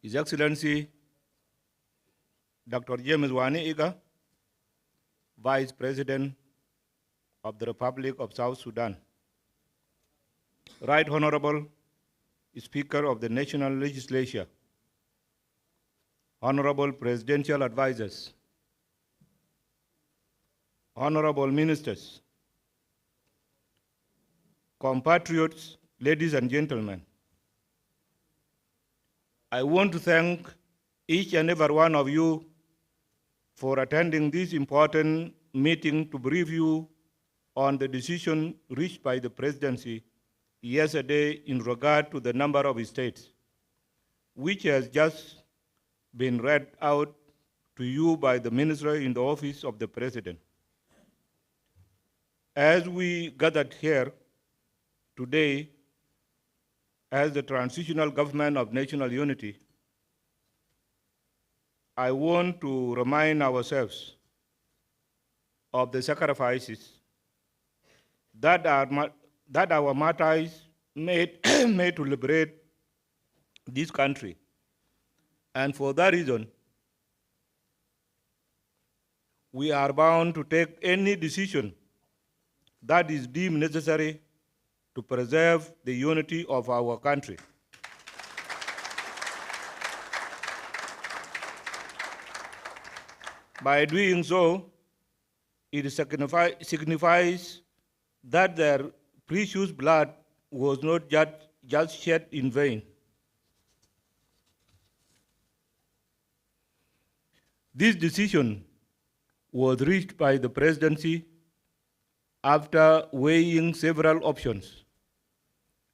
His Excellency Dr. James Wani Iga, Vice President of the Republic of South Sudan, Right Honorable Speaker of the National Legislature, Honorable Presidential Advisors, Honorable Ministers, compatriots, ladies and gentlemen, I want to thank each and every one of you for attending this important meeting to brief you on the decision reached by the presidency yesterday in regard to the number of states, which has just been read out to you by the Minister in the office of the President. As we gathered here today as the transitional government of national unity, I want to remind ourselves of the sacrifices that our martyrs made, made to liberate this country. And for that reason, we are bound to take any decision that is deemed necessary to preserve the unity of our country. By doing so, it signifies that their precious blood was not just shed in vain. This decision was reached by the presidency after weighing several options,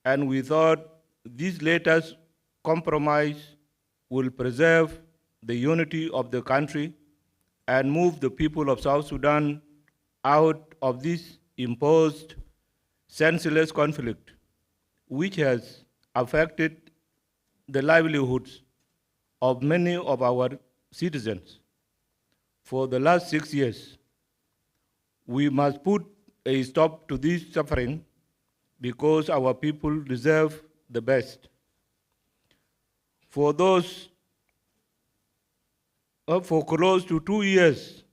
and we thought this latest compromise will preserve the unity of the country and move the people of South Sudan out of this imposed, senseless conflict, which has affected the livelihoods of many of our citizens. For the last 6 years, we must put a stop to this suffering because our people deserve the best. For close to 2 years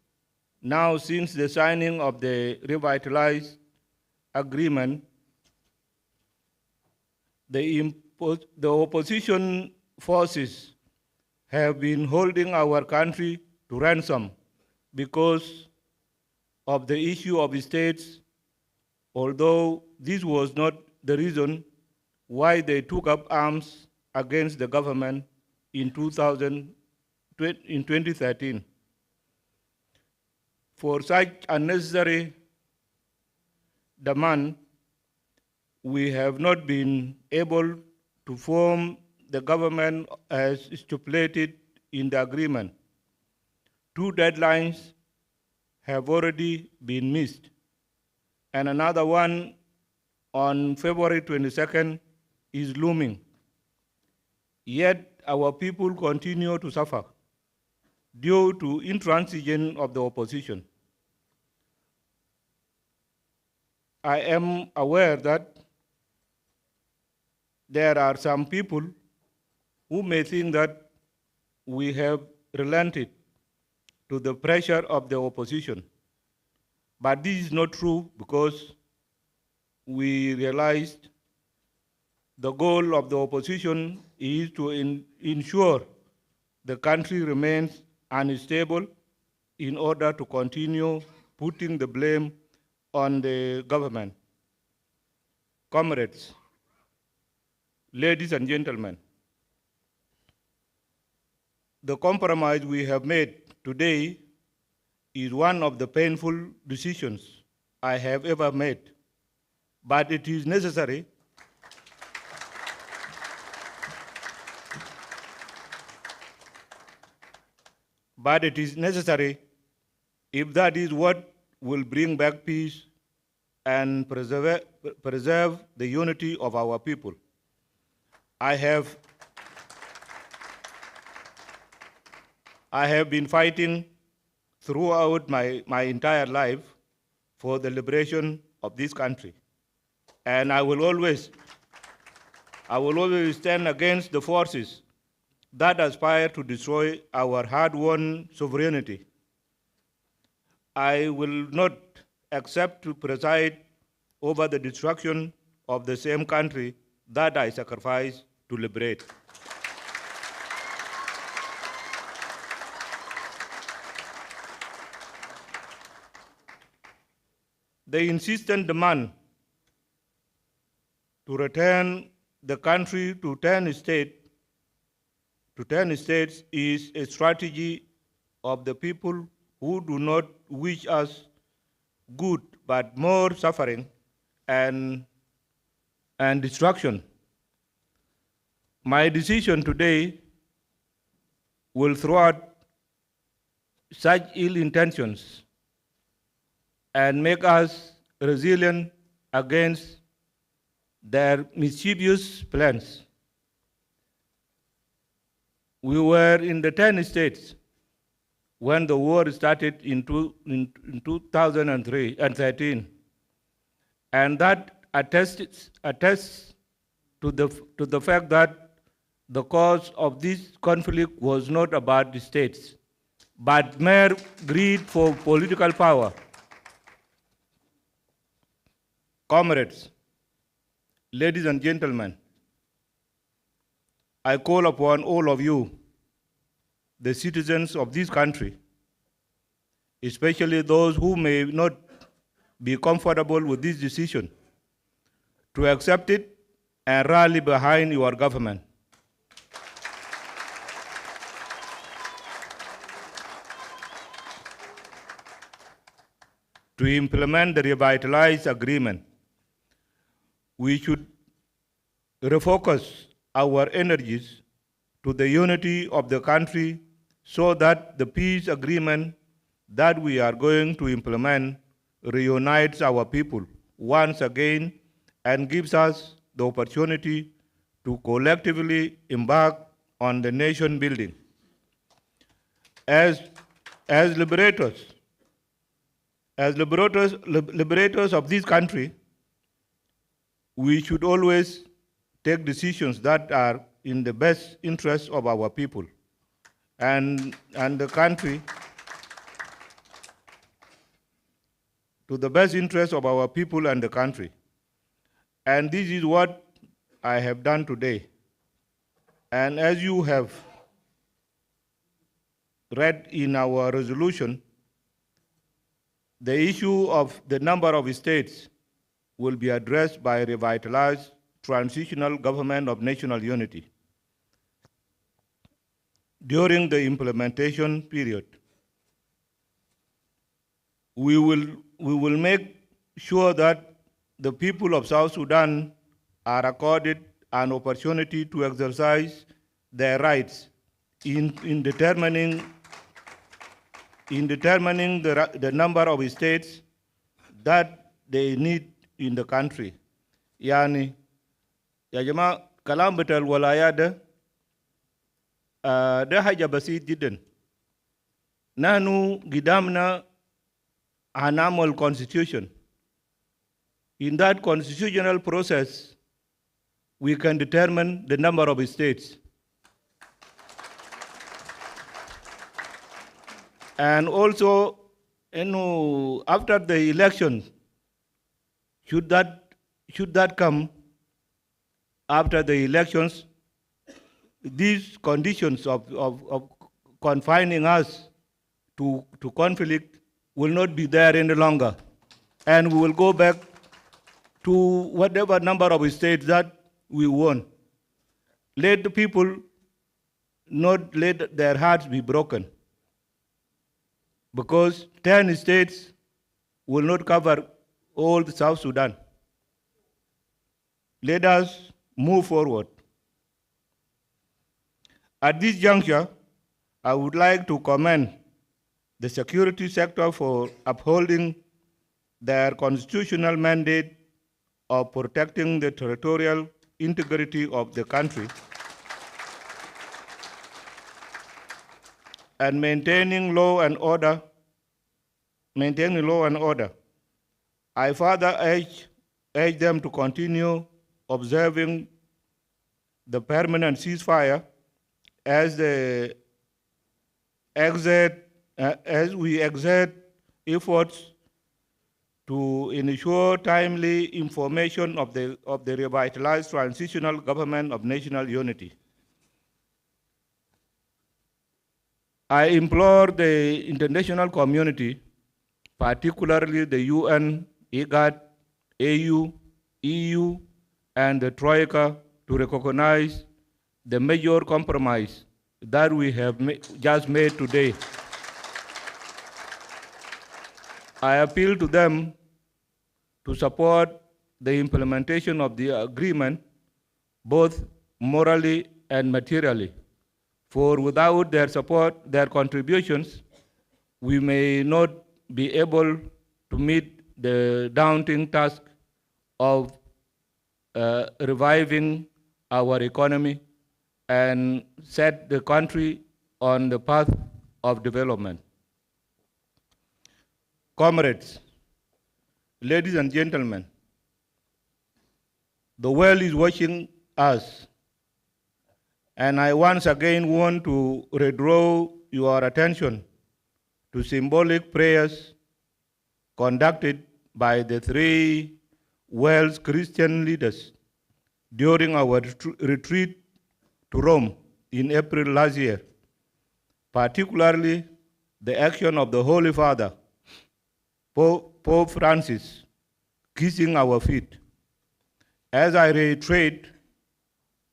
now since the signing of the revitalized agreement, the opposition forces have been holding our country to ransom because of the issue of states, although this was not the reason why they took up arms against the government in 2013. For such unnecessary demand, we have not been able to form the government as stipulated in the agreement. 2 deadlines have already been missed, and another one on February 22nd is looming. Yet our people continue to suffer due to intransigence of the opposition. I am aware that there are some people who may think that we have relented to the pressure of the opposition. But this is not true, because we realized the goal of the opposition is to ensure the country remains unstable in order to continue putting the blame on the government. Comrades, ladies and gentlemen, the compromise we have made today is one of the painful decisions I have ever made, but it is necessary if that is what will bring back peace and preserve the unity of our people. I have been fighting throughout my entire life for the liberation of this country. And I will always stand against the forces that aspire to destroy our hard-won sovereignty. I will not accept to preside over the destruction of the same country that I sacrificed to liberate. The insistent demand to return the country to 10 states is a strategy of the people who do not wish us good, but more suffering and destruction. My decision today will thwart such ill intentions and make us resilient against their mischievous plans. We were in the 10 states when the war started in 2013, and that attests to the fact that the cause of this conflict was not about the states, but mere greed for political power. Comrades, ladies and gentlemen, I call upon all of you, the citizens of this country, especially those who may not be comfortable with this decision, to accept it and rally behind your government. To implement the revitalized agreement, we should refocus our energies to the unity of the country so that the peace agreement that we are going to implement reunites our people once again and gives us the opportunity to collectively embark on the nation building. As liberators of this country, we should always take decisions that are in the best interest of our people and the country, to the best interest of our people and the country. And this is what I have done today. And as you have read in our resolution, the issue of the number of states will be addressed by a revitalized transitional government of national unity during the implementation period. We will make sure that the people of South Sudan are accorded an opportunity to exercise their rights in determining the number of states that they need in the country. Yani, ya jama kalam betal walaya da haja basit jiddan. Nahnu gidamna an annual constitution. In that constitutional process, we can determine the number of states. And also, after the election, should that come after the elections, these conditions of confining us to conflict will not be there any longer. And we will go back to whatever number of states that we want. Let the people not let their hearts be broken, because 10 states will not cover all the South Sudan. Let us move forward. At this juncture, I would like to commend the security sector for upholding their constitutional mandate of protecting the territorial integrity of the country and maintaining law and order. I further urge them to continue observing the permanent ceasefire as we exert efforts to ensure timely information of the revitalized transitional government of national unity. I implore the international community, particularly the UN, IGAD, AU, EU, and the Troika, to recognize the major compromise that we have just made today. I appeal to them to support the implementation of the agreement, both morally and materially. For without their support, their contributions, we may not be able to meet the daunting task of reviving our economy and set the country on the path of development. Comrades, ladies and gentlemen, the world is watching us, and I once again want to redraw your attention to symbolic prayers conducted by the three world's Christian leaders during our retreat to Rome in April last year, particularly the action of the Holy Father, Pope Francis, kissing our feet. As I reiterate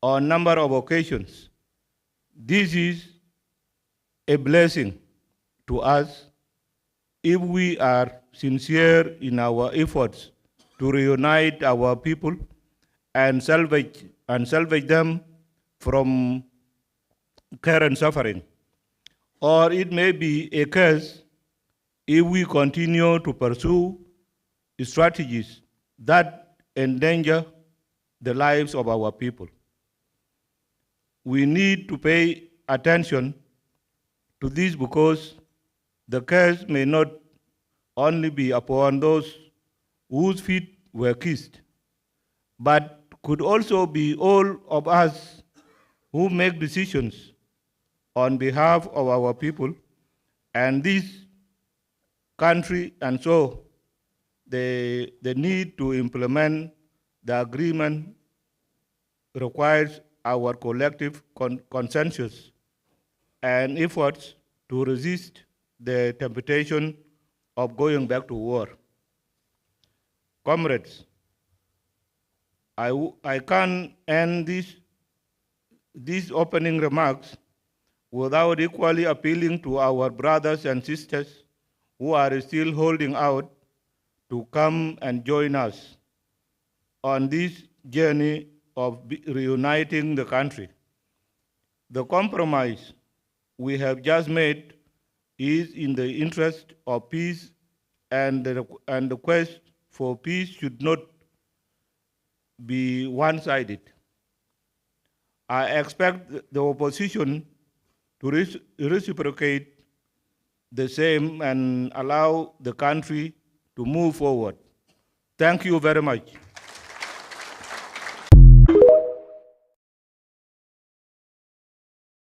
on a number of occasions, this is a blessing to us if we are sincere in our efforts to reunite our people and salvage them from current suffering. Or it may be a case if we continue to pursue strategies that endanger the lives of our people. We need to pay attention to this because the curse may not only be upon those whose feet were kissed, but could also be all of us who make decisions on behalf of our people and this country, and so the need to implement the agreement requires our collective consensus and efforts to resist the temptation of going back to war. Comrades, I can't end these opening remarks without equally appealing to our brothers and sisters who are still holding out to come and join us on this journey of reuniting the country. The compromise we have just made is in the interest of peace, and the quest for peace should not be one-sided. I expect the opposition to reciprocate the same and allow the country to move forward. Thank you very much.